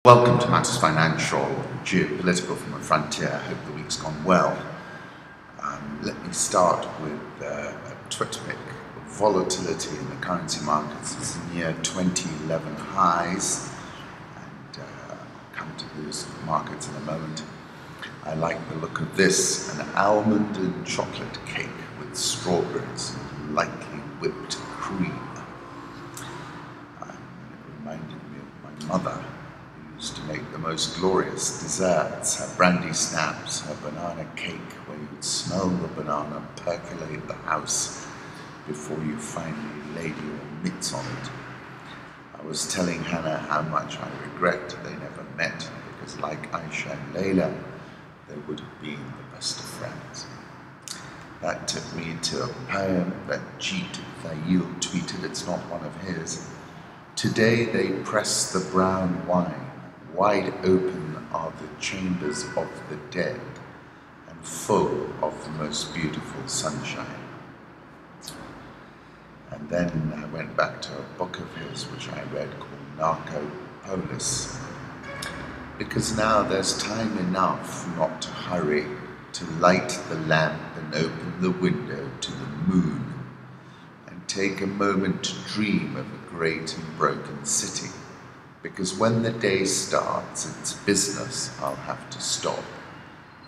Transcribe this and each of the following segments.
Welcome to Matters Financial, Geopolitical from the Frontier. I hope the week's gone well. Let me start with a twit pick. Volatility in the currency markets is near 2011 highs, and I'll come to those markets in a moment. I like the look of this, an almond and chocolate cake with strawberries and lightly whipped cream. It reminded me of my mother, used to make the most glorious desserts, her brandy snaps, her banana cake, where you'd smell the banana percolate the house before you finally laid your mitts on it. I was telling Hannah how much I regret they never met, because like Aisha and Layla, they would have been the best of friends. That took me to a poem that Jeet, Thayil tweeted. It's not one of his. Today they press the brown wine. Wide open are the chambers of the dead, and full of the most beautiful sunshine. And then I went back to a book of his which I read called Narcopolis, because now there's time enough not to hurry, to light the lamp and open the window to the moon, and take a moment to dream of a great and broken city. Because when the day starts its business, I'll have to stop.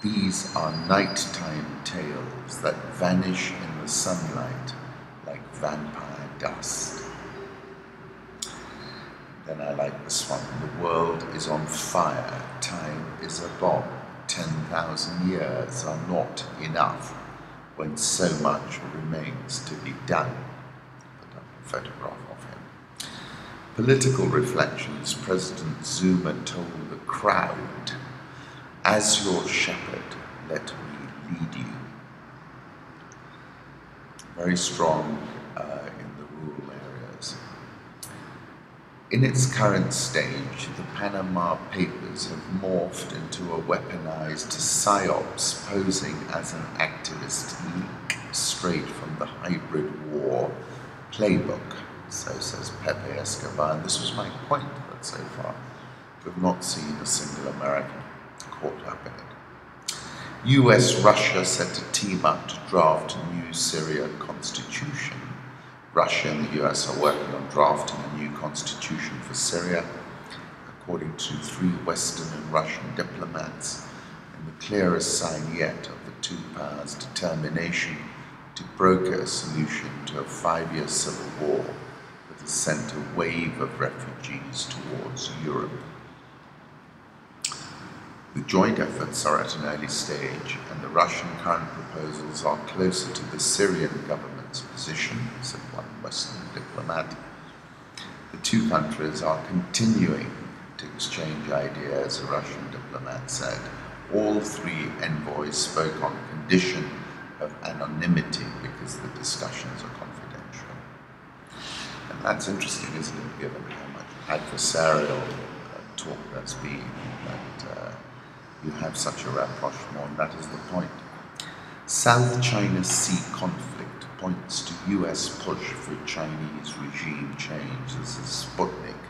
These are nighttime tales that vanish in the sunlight like vampire dust. Then I like this one. The world is on fire. Time is a bomb. 10,000 years are not enough when so much remains to be done. Put up a photograph of him. Political reflections. President Zuma told the crowd, "As your shepherd, let me lead you." Very strong in the rural areas. In its current stage, the Panama Papers have morphed into a weaponized psyops posing as an activist leak straight from the hybrid war playbook. So says Pepe Escobar, and this was my point, that so far we've not seen a single American caught up in it. US-Russia set to team up to draft a new Syria constitution. Russia and the US are working on drafting a new constitution for Syria, according to 3 Western and Russian diplomats, in the clearest sign yet of the two powers' determination to broker a solution to a 5-year civil war that has sent a wave of refugees towards Europe. The joint efforts are at an early stage, and the Russian current proposals are closer to the Syrian government's position, said one Western diplomat. The two countries are continuing to exchange ideas, a Russian diplomat said. All 3 envoys spoke on condition of anonymity because the discussions are confidential. And that's interesting, isn't it, given how much adversarial talk there's been, that you have such a rapprochement, and that is the point. South China Sea conflict points to US push for Chinese regime change. This is Sputnik.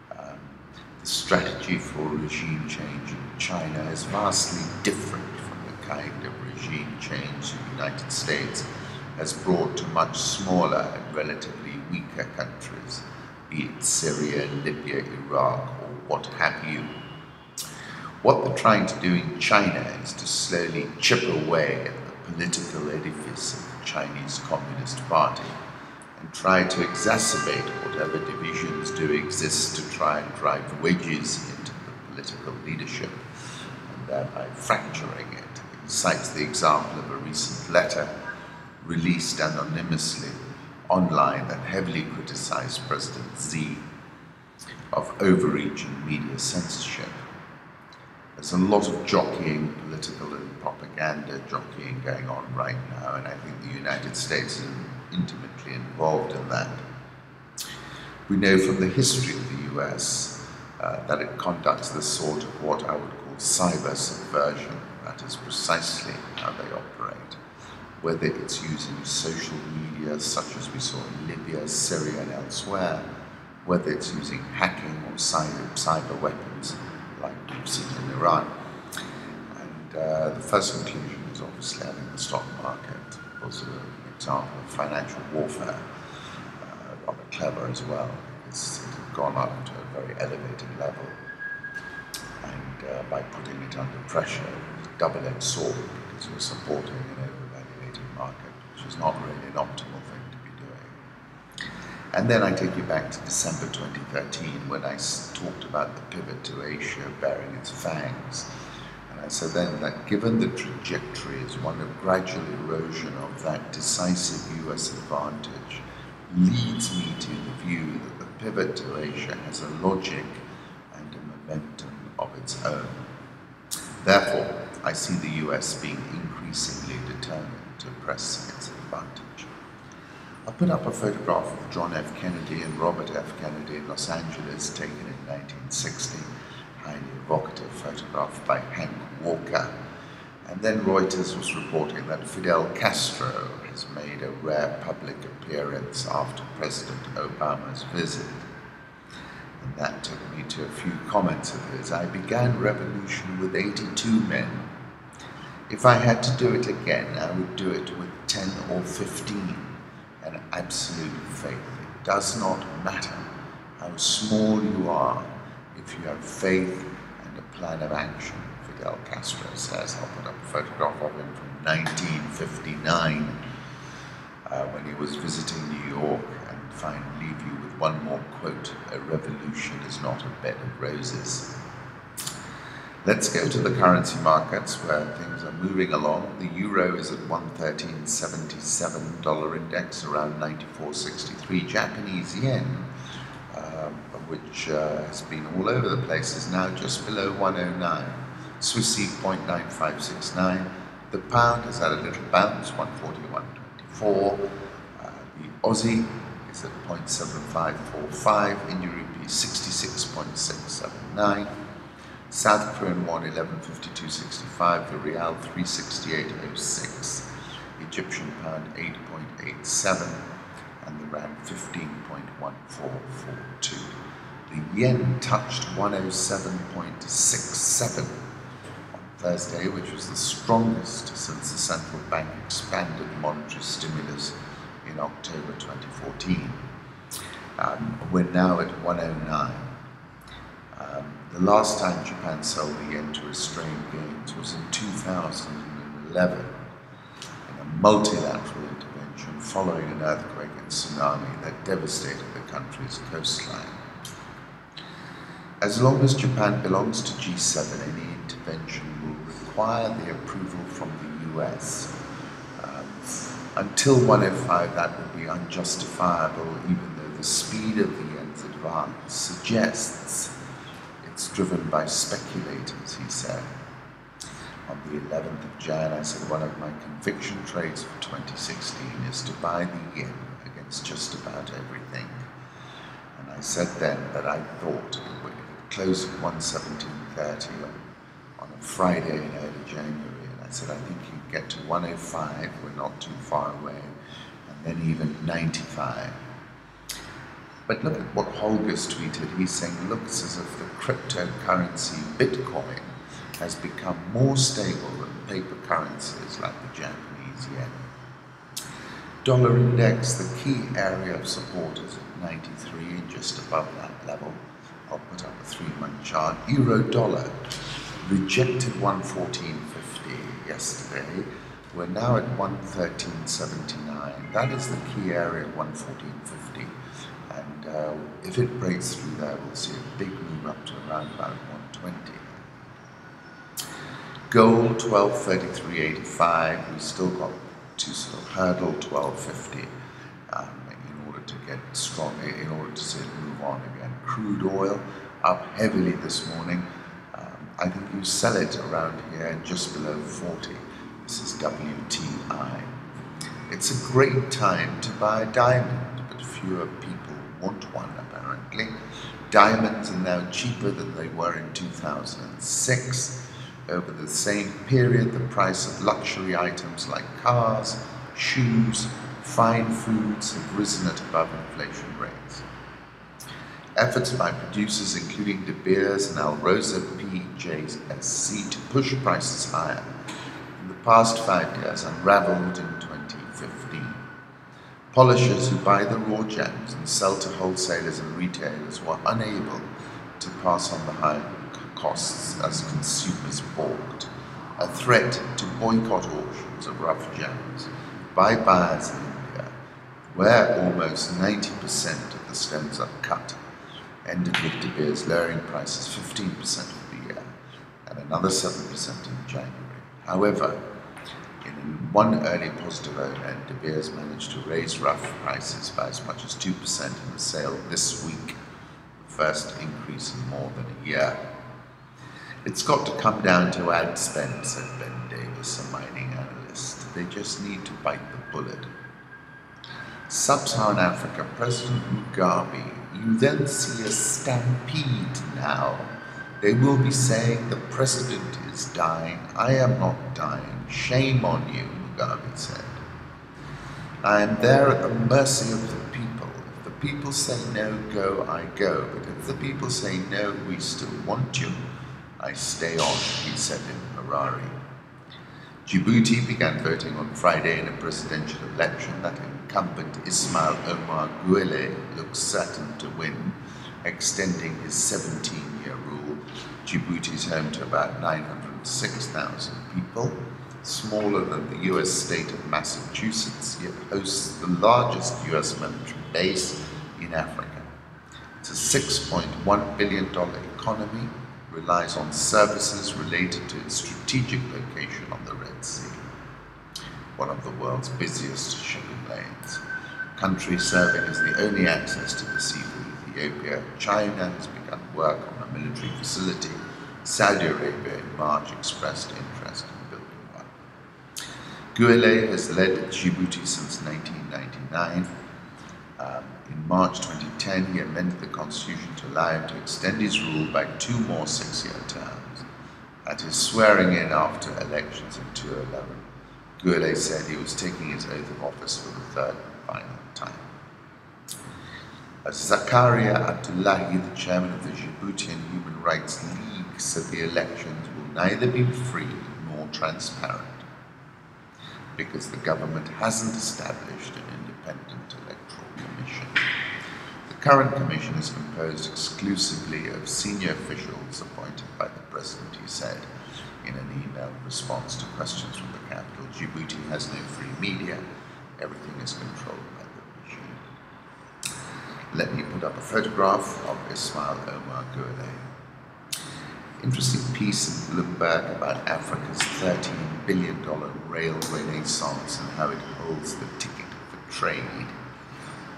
The strategy for regime change in China is vastly different from the kind of regime change the United States has brought to much smaller and relatively weaker countries, be it Syria, Libya, Iraq, or what have you. What they're trying to do in China is to slowly chip away at the political edifice of the Chinese Communist Party and try to exacerbate whatever divisions do exist to try and drive wedges into the political leadership and thereby fracturing it. He cites the example of a recent letter released anonymously online that heavily criticized President Xi of overreach and media censorship. There's a lot of jockeying, political and propaganda jockeying going on right now, and I think the United States is intimately involved in that. We know from the history of the US that it conducts this sort of what I would call cyber subversion. That is precisely how they operate. Whether it's using social media, such as we saw in Libya, Syria, and elsewhere, whether it's using hacking or cyber weapons like we've seen in Iran. And the first conclusion is obviously, I think the stock market was an example of financial warfare, rather clever as well, because it had gone up to a very elevated level, and by putting it under pressure, it was a double-edged sword, because you're supporting an overvaluated market, which is not really an optimal thing to be doing. And then I take you back to December 2013, when I talked about the pivot to Asia bearing its fangs. And I said then that given the trajectory is one of gradual erosion of that decisive US advantage, leads me to the view that the pivot to Asia has a logic and a momentum of its own. Therefore, I see the US being increasingly determined to press its advantage. I put up a photograph of John F. Kennedy and Robert F. Kennedy in Los Angeles, taken in 1960, highly evocative photograph by Hank Walker. And then Reuters was reporting that Fidel Castro has made a rare public appearance after President Obama's visit. And that took me to a few comments of his. I began revolution with 82 men. If I had to do it again, I would do it with 10 or 15. An absolute faith. It does not matter how small you are if you have faith and a plan of action, Fidel Castro says. I'll put up a photograph of him from 1959 when he was visiting New York, and finally leave you with one more quote: "A revolution is not a bed of roses." Let's go to the currency markets, where things are moving along. The euro is at 113.77, dollar index around 94.63. Japanese yen, which has been all over the place, is now just below 109. Swissy 0.9569. The pound has had a little bounce, 141.24. The Aussie is at 0.7545. Indian rupee 66.679. South Korean won 11.5265, the Real 368.06, Egyptian pound 8.87, and the Rand 15.1442. The yen touched 107.67 on Thursday, which was the strongest since the central bank expanded monetary stimulus in October 2014. We're now at 109. The last time Japan sold the yen to restrain gains was in 2011 in a multilateral intervention following an earthquake and tsunami that devastated the country's coastline. As long as Japan belongs to G7, any intervention will require the approval from the US. Until 105, that would be unjustifiable, even though the speed of the yen's advance suggests it's driven by speculators, he said. On the 11th of Jan, I said one of my conviction trades for 2016 is to buy the yen against just about everything. And I said then that I thought it would close at 117.30 on a Friday in early January. And I said, I think you can get to 105, we're not too far away, and then even 95. But look at what Holger's tweeted. He's saying, looks as if the cryptocurrency Bitcoin has become more stable than paper currencies like the Japanese yen. Dollar index, the key area of support is at 93 and just above that level. I'll put up a 3-month chart. Euro dollar rejected 114.50 yesterday. We're now at 113.79. That is the key area at 114.50. And if it breaks through there, we'll see a big move up to around about 120. Gold, 1233.85. We still got to sort of hurdle 1250 in order to get strong, in order to see it move on again. Crude oil up heavily this morning. I think you sell it around here just below 40. This is WTI. It's a great time to buy a diamond, but fewer people want one apparently. Diamonds are now cheaper than they were in 2006. Over the same period, the price of luxury items like cars, shoes, fine foods have risen at above inflation rates. Efforts by producers including De Beers and Alrosa PJSC to push prices higher in the past 5 years unraveled in 2015. Polishers who buy the raw gems and sell to wholesalers and retailers were unable to pass on the high costs as consumers balked. A threat to boycott auctions of rough gems by buyers in India, where almost 90% of the stones are cut, ended with De Beers lowering prices 15% for the year and another 7% in January. However, in one early positive omen, De Beers managed to raise rough prices by as much as 2% in the sale this week, the first increase in more than a year. It's got to come down to ad spend, said Ben Davis, a mining analyst. They just need to bite the bullet. Sub-Saharan Africa, President Mugabe, you then see a stampede now. They will be saying the president is dying. I am not dying. Shame on you, Mugabe said. I am there at the mercy of the people. If the people say no, go, I go. But if the people say no, we still want you, I stay on, he said in Harare. Djibouti began voting on Friday in a presidential election that incumbent Ismail Omar Guelleh looks certain to win, extending his 17-year rule. Djibouti is home to about 906,000 people, smaller than the US state of Massachusetts, yet hosts the largest US military base in Africa. It's a $6.1 billion economy, relies on services related to its strategic location on the Red Sea, one of the world's busiest shipping lanes. Country serving as the only access to the sea for Ethiopia, China has begun work on a military facility. Saudi Arabia in March expressed interest in building one. Guelleh has led Djibouti since 1999. In March 2010, he amended the constitution to allow him to extend his rule by 2 more 6-year terms. At his swearing in after elections in 2011, Guelleh said he was taking his oath of office for the 3rd and final time. Zakaria Abdullahi, the chairman of the Djiboutian Human Rights League, said the elections will neither be free nor transparent because the government hasn't established an independent electoral commission. The current commission is composed exclusively of senior officials appointed by the president, he said in an email response to questions from the capital. Djibouti has no free media. Everything is controlled by the regime. Let me put up a photograph of Ismail Omar Guelleh. Interesting piece in Bloomberg about Africa's $13 billion rail renaissance and how it holds the ticket for trade.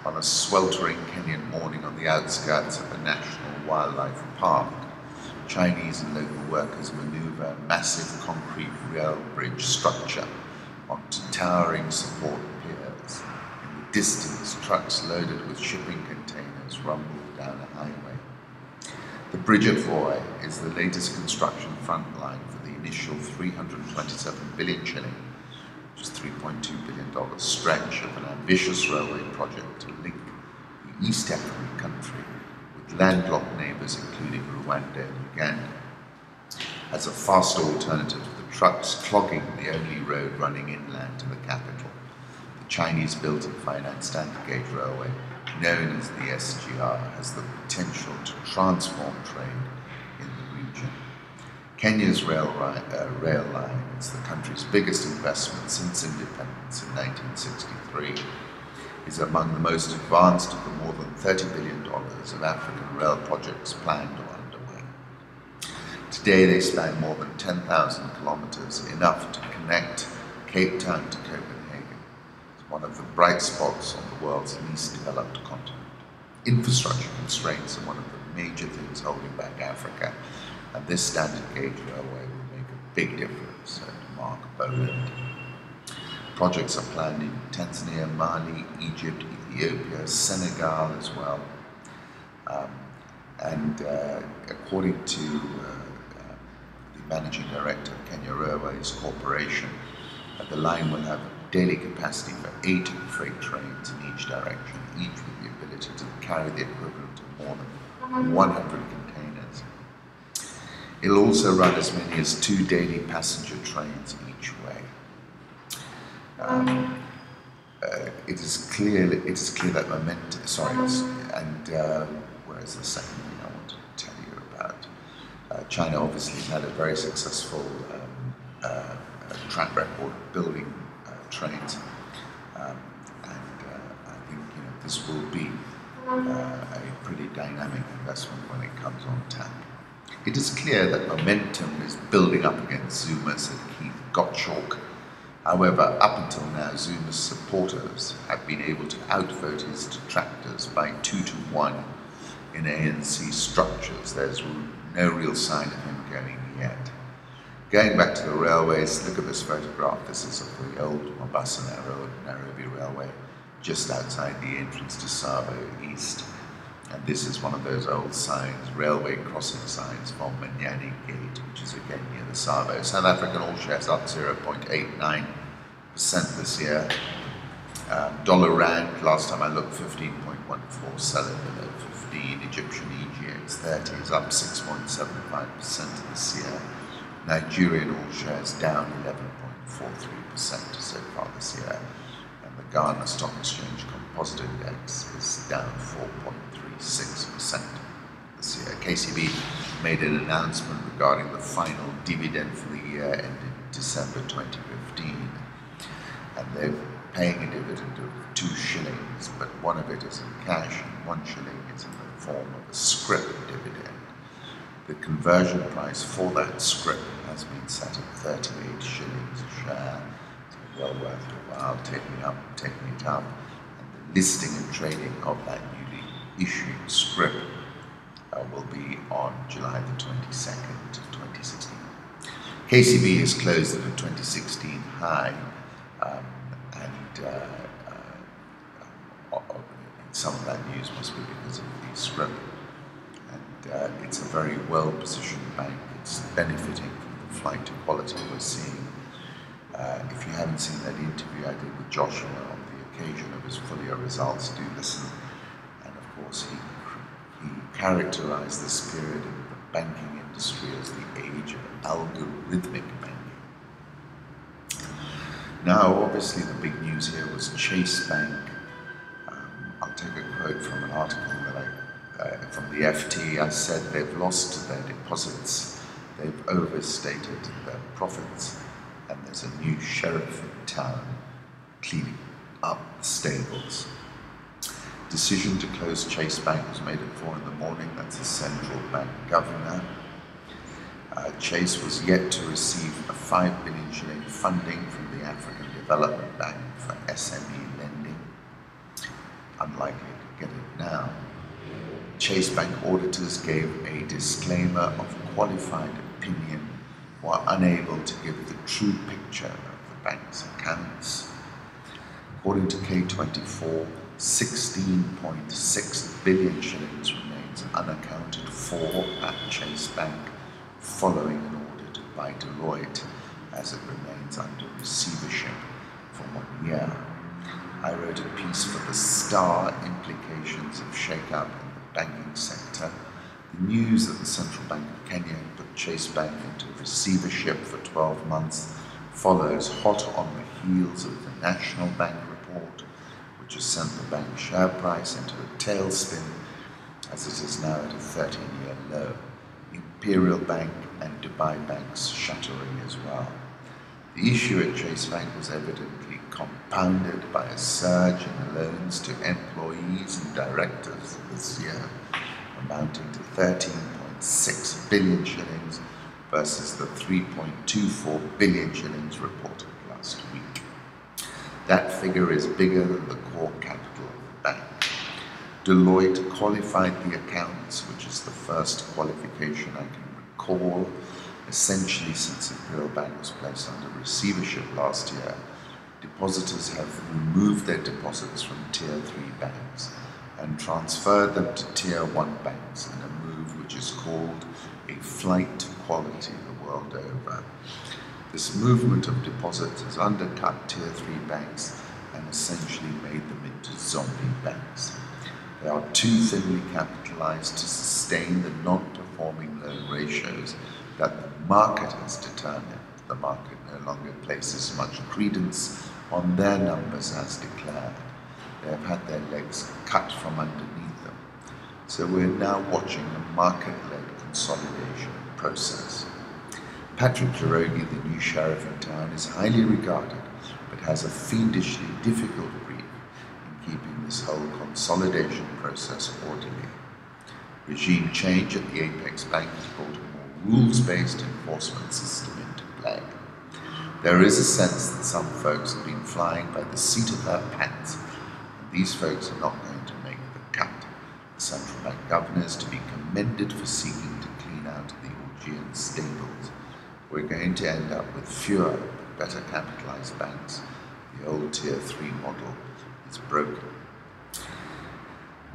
On a sweltering Kenyan morning on the outskirts of a national wildlife park, Chinese and local workers maneuver a massive concrete rail bridge structure onto towering support piers. In the distance, trucks loaded with shipping containers rumble down a highway. The bridge at Voi is the latest construction front line for the initial 327 billion shilling, which is $3.2 billion stretch of an ambitious railway project to link the East African country with landlocked neighbours including Rwanda and Uganda, as a faster alternative to the trucks clogging the only road running inland to the capital. The Chinese-built and financed standard-gauge railway, known as the SGR, has the potential to transform trade in the region. Kenya's rail line is the country's biggest investment since independence in 1963, is among the most advanced of the more than $30 billion of African rail projects planned or underway. Today they span more than 10,000 kilometers, enough to connect Cape Town to Copenhagen. It's one of the bright spots on the world's least developed continent. Infrastructure constraints are one of the major things holding back Africa, and this standard gauge railway will make a big difference to mark Poland. Projects are planned in Tanzania, Mali, Egypt, Ethiopia, Senegal as well. According to the managing director of Kenya Railways Corporation, the line will have daily capacity for 8 freight trains in each direction, each with the ability to carry the equivalent of more than 100 containers. It'll also run as many as 2 daily passenger trains each way. It is clear that momentum. Where's the second thing I wanted to tell you about? China obviously had a very successful track record of building trains, and I think this will be a pretty dynamic investment when it comes on tap. It is clear that momentum is building up against Zuma, said Keith Gottschalk. However, up until now, Zuma's supporters have been able to outvote his detractors by 2-1 in ANC structures. There's no real sign of him going yet. Going back to the railways, look at this photograph. This is of the old Mombasa Nairobi Railway, just outside the entrance to Savo East. And this is one of those old signs, railway crossing signs from Manyani Gate, which is again near the Savo. South African all shares up 0.89% this year. Dollar Rand, last time I looked, 15.14, selling below 15. Egyptian EGX 30 is up 6.75% this year. Nigerian all shares down 11.43% so far this year. And the Ghana Stock Exchange Composite Index is down 4.36% this year. KCB made an announcement regarding the final dividend for the year ended December 2015. And they're paying a dividend of 2 shillings, but one of it is in cash and 1 shilling is in the form of a scrip dividend. The conversion price for that scrip has been set at 38 shillings a share. So well worth your while taking it up. And the listing and trading of that newly issued scrip will be on July the 22nd, 2016. KCB is closed at a 2016 high, and some of that news must be because of the scrip. And it's a very well-positioned bank. It's benefiting from the flight to quality we're seeing. If you haven't seen that interview I did with Joshua on the occasion of his full year results, do listen. And of course, he characterized this period in the banking industry as the age of algorithmic banking. Now, obviously, the big news here was Chase Bank. I'll take a quote from an article that from the FT. I said they've lost their deposits, they've overstated their profits, and there's a new sheriff in town cleaning up the stables. Decision to close Chase Bank was made at 4 in the morning. That's the central bank governor. Chase was yet to receive a 5 billion shilling funding from the African Development Bank for SME lending. Unlikely to get it now. Chase Bank auditors gave a disclaimer of qualified opinion while unable to give the true picture of the bank's accounts. According to K24, 16.6 billion shillings remains unaccounted for at Chase Bank following an audit by Deloitte, as it remains under receivership for 1 year. I wrote a piece for The Star, implications of shake-up in the banking sector. The news that the Central Bank of Kenya had put Chase Bank into receivership for 12 months follows hot on the heels of the National Bank report, which has sent the bank share price into a tailspin as it is now at a 13-year low. Imperial Bank and Dubai Banks shuttering as well. The issue at Chase Bank was evidently compounded by a surge in loans to employees and directors this year, amounting to 13.6 billion shillings versus the 3.24 billion shillings reported last week. That figure is bigger than the core capital of the bank. Deloitte qualified the accounts, which is the first qualification I can recall, essentially since Imperial Bank was placed under receivership last year. Depositors have removed their deposits from Tier 3 banks and transferred them to Tier 1 banks in a move which is called a flight to quality the world over. This movement of deposits has undercut Tier 3 banks and essentially made them into zombie banks. They are too thinly capitalized to sustain the non-performing loan ratios that the market has determined. The market no longer places much credence on their numbers as declared. They have had their legs cut from underneath them. So we're now watching a market-led consolidation process. Patrick Jarogi, the new sheriff in town, is highly regarded, but has a fiendishly difficult brief in keeping this whole consolidation process orderly. Regime change at the Apex Bank has brought a more rules-based enforcement system into play. There is a sense that some folks have been flying by the seat of their pants, and these folks are not going to make the cut. The central bank governor is to be commended for seeking to clean out the Augean stables. We're going to end up with fewer but better capitalized banks. The old Tier 3 model is broken.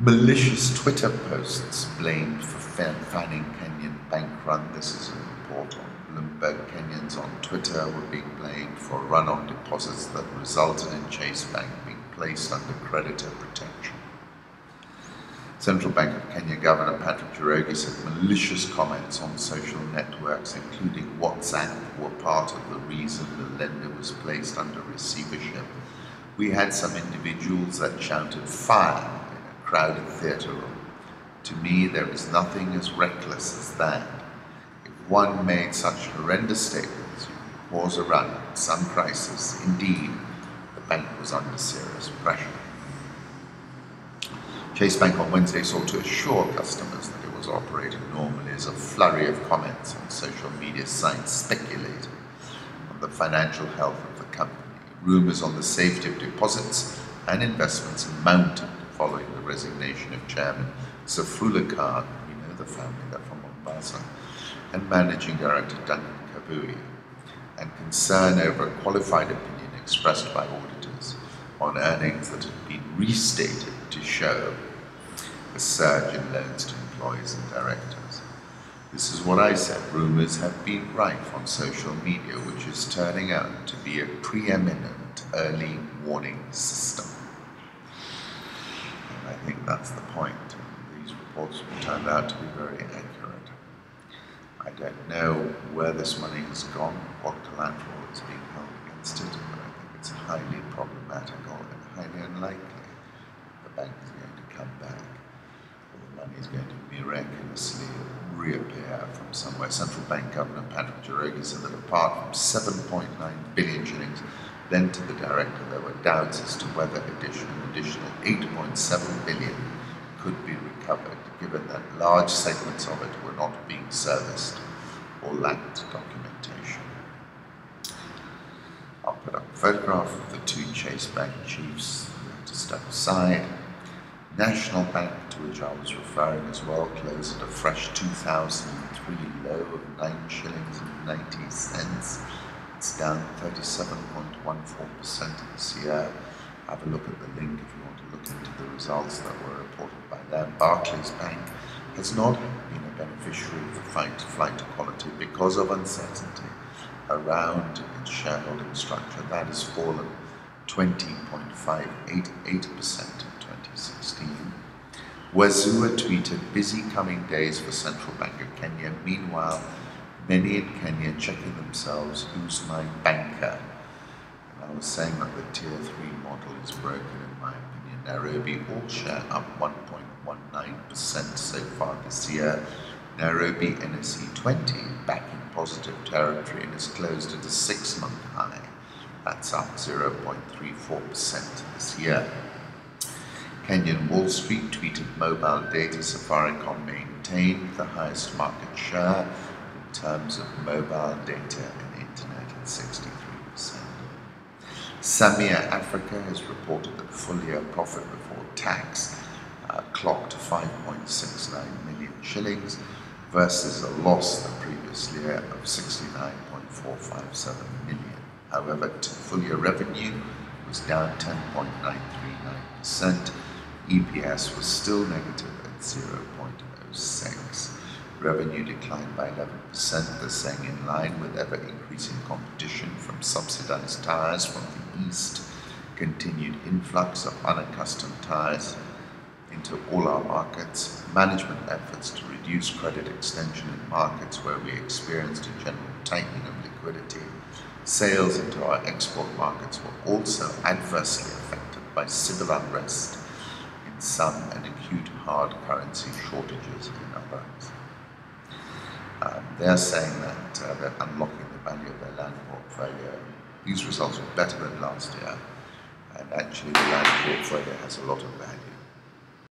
Malicious Twitter posts blamed for fanning Kenyan bank run. This is a report on Bloomberg. Kenyans on Twitter were being blamed for a run on deposits that resulted in Chase Bank being placed under creditor protection. Central Bank of Kenya Governor Patrick Jarogi said malicious comments on social networks, including WhatsApp, were part of the reason the lender was placed under receivership. We had some individuals that shouted fire in a crowded theatre room. To me, there is nothing as reckless as that. If one made such horrendous statements, you could cause a run in some crisis. Indeed, the bank was under serious pressure. Chase Bank on Wednesday sought to assure customers that it was operating normally as a flurry of comments on social media sites speculated on the financial health of the company. Rumours on the safety of deposits and investments mounted following the resignation of Chairman Safrula Khan, you know the family, they're from Mombasa, and Managing Director Duncan Kabui, and concern over a qualified opinion expressed by auditors on earnings that had been restated to show a surge in loans to employees and directors. This is what I said. Rumours have been rife on social media, which is turning out to be a preeminent early warning system. And I think that's the point. These reports turned out to be very accurate. I don't know where this money has gone, what collateral is being held against it, but I think it's highly problematical and highly unlikely the bank is going to come back, or the money is going to miraculously reappear from somewhere. Central Bank Governor Patrick Jarogi said that apart from 7.9 billion shillings lent to the director, there were doubts as to whether an additional 8.7 billion could be recovered, given that large segments of it were not being serviced or lacked documentation. I'll put up a photograph of the two Chase Bank chiefs who had to step aside. National Bank, to which I was referring as well, closed at a fresh 2003 low of 9 shillings and 90 cents. It's down 37.14% this year. Have a look at the link if you want to look into the results that were reported by them. Barclays Bank has not been a beneficiary of the flight to quality because of uncertainty around its shareholding structure. That has fallen 20.588% in 2016. Wazua tweeted, "Busy coming days for Central Bank of Kenya. Meanwhile, many in Kenya checking themselves, who's my banker?" And I was saying that the Tier 3 model is broken in my opinion. Nairobi all share up 1.19% so far this year. Nairobi NSE 20 back in positive territory and is closed at a 6-month high. That's up 0.34% this year. Kenyan Wall Street tweeted mobile data Safaricom maintained the highest market share in terms of mobile data and internet at 63%. Samia Africa has reported that full-year profit before tax clocked 5.69 million shillings versus a loss the previous year of 69.457 million. However, full-year revenue was down 10.939%. EPS was still negative at 0.06. Revenue declined by 11%, thus saying in line with ever-increasing competition from subsidized tires from the east, continued influx of unaccustomed tires into all our markets, management efforts to reduce credit extension in markets where we experienced a general tightening of liquidity. Sales into our export markets were also adversely affected by civil unrest in some and acute hard currency shortages in others. They're saying that they're unlocking the value of their land portfolio. These results were better than last year, and actually the land portfolio has a lot of value.